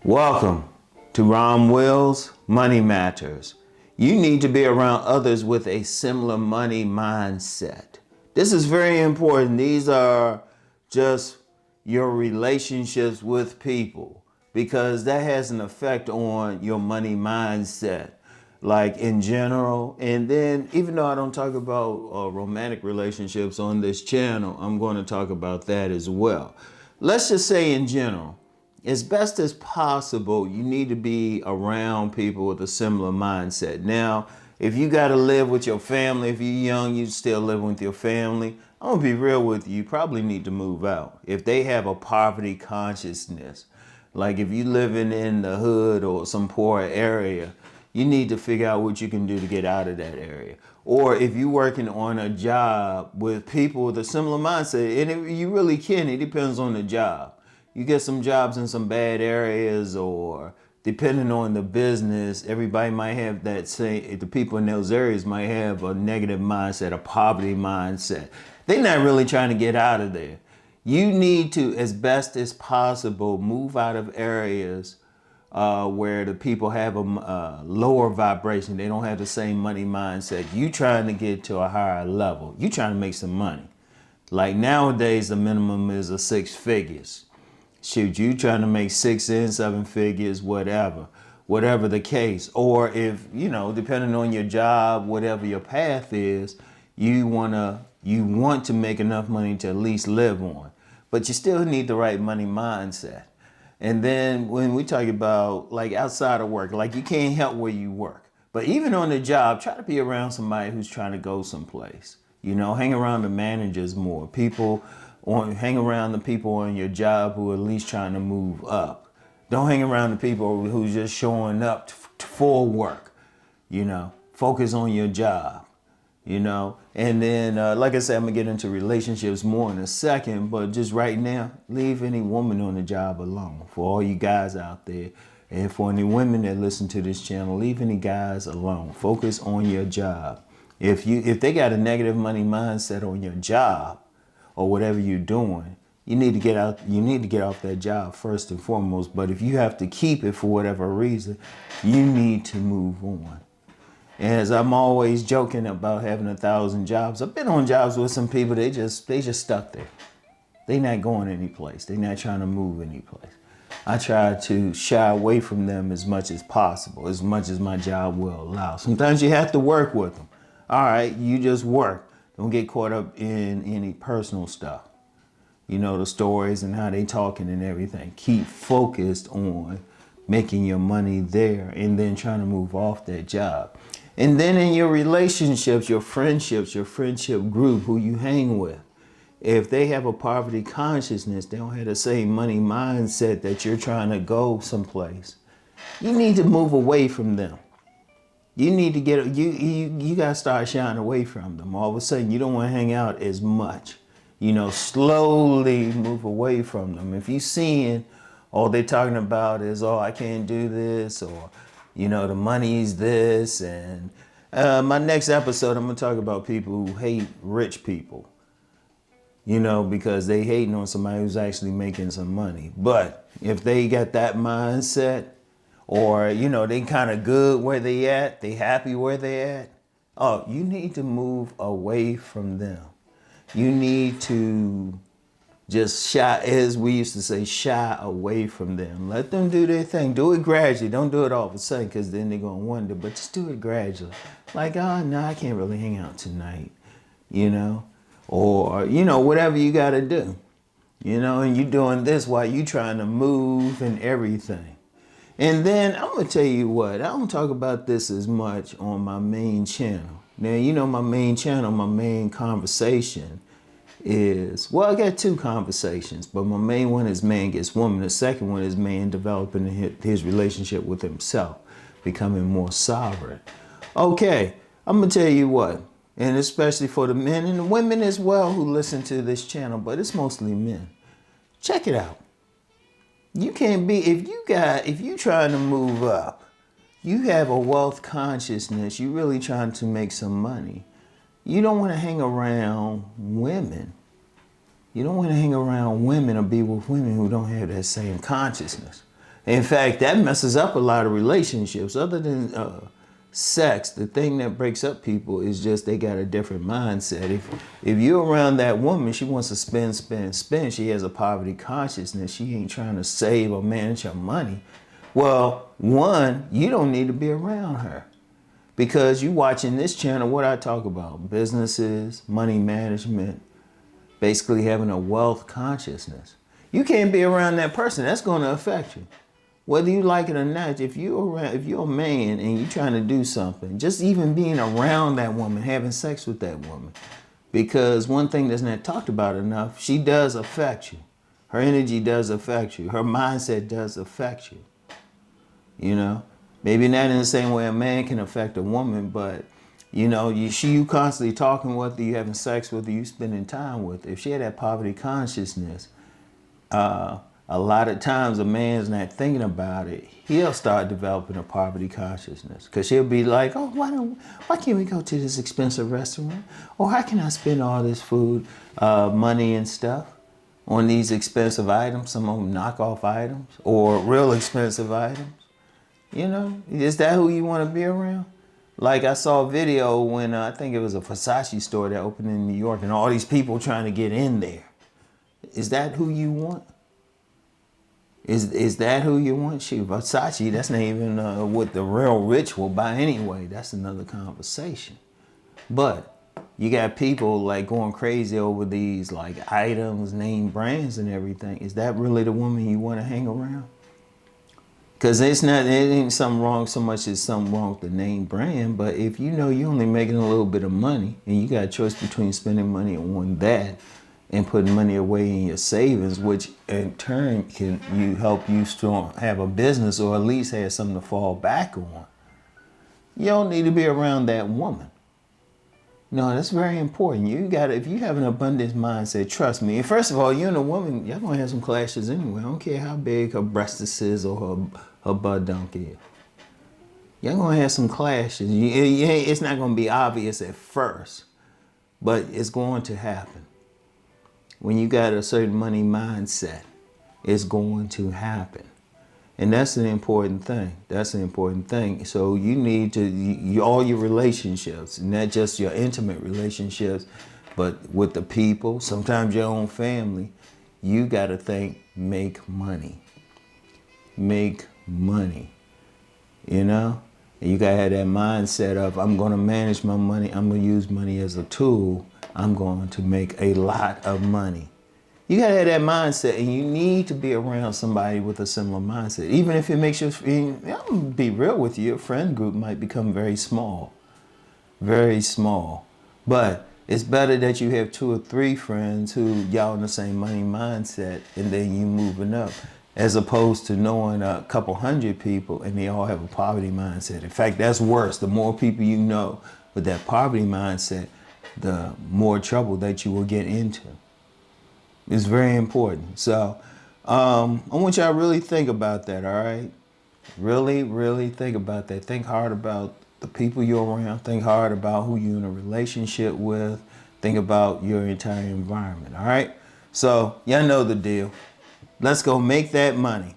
Welcome to Rom Wills Money Matters. You need to be around others with a similar money mindset. This is very important. These are just your relationships with people because that has an effect on your money mindset, like in general. And then even though I don't talk about romantic relationships on this channel, I'm going to talk about that as well. Let's just say in general, as best as possible, you need to be around people with a similar mindset. Now, if you got to live with your family, if you're young, you still live with your family, I'm going to be real with you, you probably need to move out. If they have a poverty consciousness, like if you living in the hood or some poor area, you need to figure out what you can do to get out of that area. Or if you're working on a job with people with a similar mindset, and you really can, it depends on the job. You get some jobs in some bad areas, or depending on the business, everybody might have that same, the people in those areas might have a negative mindset, a poverty mindset. They're not really trying to get out of there. You need to, as best as possible, move out of areas where the people have a lower vibration. They don't have the same money mindset. You trying to get to a higher level. You trying to make some money. Like nowadays, the minimum is a 6 figures. Shoot, you trying to make 6 and 7 figures, whatever the case. Or if, depending on your job, whatever your path is, you want to make enough money to at least live on. But you still need the right money mindset. And then when we talk about like outside of work, like you can't help where you work. But even on the job, try to be around somebody who's trying to go someplace. Hang around the managers more. Hang around the people on your job who are at least trying to move up. Don't hang around the people who's just showing up for work. Focus on your job. And then, like I said, I'm gonna get into relationships more in a second, but just right now, leave any woman on the job alone. For all you guys out there, and for any women that listen to this channel, leave any guys alone. Focus on your job. If they got a negative money mindset on your job, or whatever you're doing, you need to get out. You need to get off that job first and foremost. But if you have to keep it for whatever reason, you need to move on. As I'm always joking about having 1,000 jobs, I've been on jobs with some people. They just stuck there. They not going anyplace. They not trying to move anyplace. I try to shy away from them as much as possible, as much as my job will allow. Sometimes you have to work with them. All right, you just work. Don't get caught up in any personal stuff. The stories and how they talking and everything. Keep focused on making your money there and then trying to move off that job. And then in your relationships, your friendships, your friendship group, who you hang with, if they have a poverty consciousness, they don't have the same money mindset that you're trying to go someplace, you need to move away from them. You need to you got to start shying away from them. All of a sudden, you don't want to hang out as much. Slowly move away from them. If you're seeing all they're talking about is, oh, I can't do this, or, the money's this. And my next episode, I'm going to talk about people who hate rich people, because they hating on somebody who's actually making some money. But if they got that mindset, or, they kind of good where they at, they happy where they at, oh, you need to move away from them. You need to just shy, as we used to say, shy away from them. Let them do their thing. Do it gradually. Don't do it all of a sudden, because then they're going to wonder, but just do it gradually. Like, oh, no, I can't really hang out tonight, or, whatever you got to do, and you doing this while you trying to move and everything. And then I'm going to tell you what, I don't talk about this as much on my main channel. Now, my main channel, my main conversation is, well, I got 2 conversations, but my main one is man gets woman. The second one is man developing his relationship with himself, becoming more sovereign. Okay, I'm going to tell you what, and especially for the men and the women as well who listen to this channel, but it's mostly men. Check it out. You can't be, if you trying to move up, you have a wealth consciousness, you really trying to make some money. You don't want to hang around women. You don't want to hang around women or be with women who don't have that same consciousness. In fact, that messes up a lot of relationships. Other than sex, the thing that breaks up people is just they got a different mindset. If you're around that woman, she wants to spend, spend, spend. She has a poverty consciousness. She ain't trying to save or manage her money. Well, one, you don't need to be around her. Because you watching this channel, what I talk about, businesses, money management, basically having a wealth consciousness. You can't be around that person. That's going to affect you. Whether you like it or not, if you're a man and you're trying to do something, just even being around that woman, having sex with that woman, because one thing that's not talked about enough, she does affect you. Her energy does affect you. Her mindset does affect you. You know, maybe not in the same way a man can affect a woman, but you know, you constantly talking with her, you having sex with her, you spending time with her. If she had that poverty consciousness, a lot of times a man's not thinking about it. He'll start developing a poverty consciousness because he'll be like, oh, why can't we go to this expensive restaurant? Or how can I spend all this food, money and stuff on these expensive items, some of them knockoff items or real expensive items? You know, is that who you want to be around? Like I saw a video when I think it was a Versace store that opened in New York and all these people trying to get in there. Is that who you want? Is that who you want? Shoot, Versace, that's not even what the real rich will buy anyway. That's another conversation. But you got people like going crazy over these like items, name brands and everything. Is that really the woman you want to hang around? Because it ain't something wrong so much as something wrong with the name brand. But if you know you're only making a little bit of money and you got a choice between spending money on that and putting money away in your savings, which in turn can help you have a business or at least have something to fall back on, you don't need to be around that woman. No, that's very important. If you have an abundance mindset, trust me. And first of all, you and a woman, y'all gonna have some clashes anyway. I don't care how big her breastus is or her butt dunk is. Y'all gonna have some clashes. It's not gonna be obvious at first, but it's going to happen. When you got a certain money mindset, it's going to happen. And that's an important thing. That's an important thing. So you need to, all your relationships, not just your intimate relationships, but with the people, sometimes your own family, you got to think, make money. Make money. You know? And you got to have that mindset of, I'm going to manage my money. I'm going to use money as a tool. I'm going to make a lot of money. You gotta have that mindset, and you need to be around somebody with a similar mindset. Even if it makes you, I'm gonna be real with you, your friend group might become very small. Very small. But it's better that you have 2 or 3 friends who y'all in the same money mindset, and then you moving up, as opposed to knowing a couple hundred people and they all have a poverty mindset. In fact, that's worse. The more people you know with that poverty mindset, the more trouble that you will get into. It's very important. So I want y'all to really think about that, all right? Really, really think about that. Think hard about the people you're around. Think hard about who you're in a relationship with. Think about your entire environment, all right? So y'all know the deal. Let's go make that money.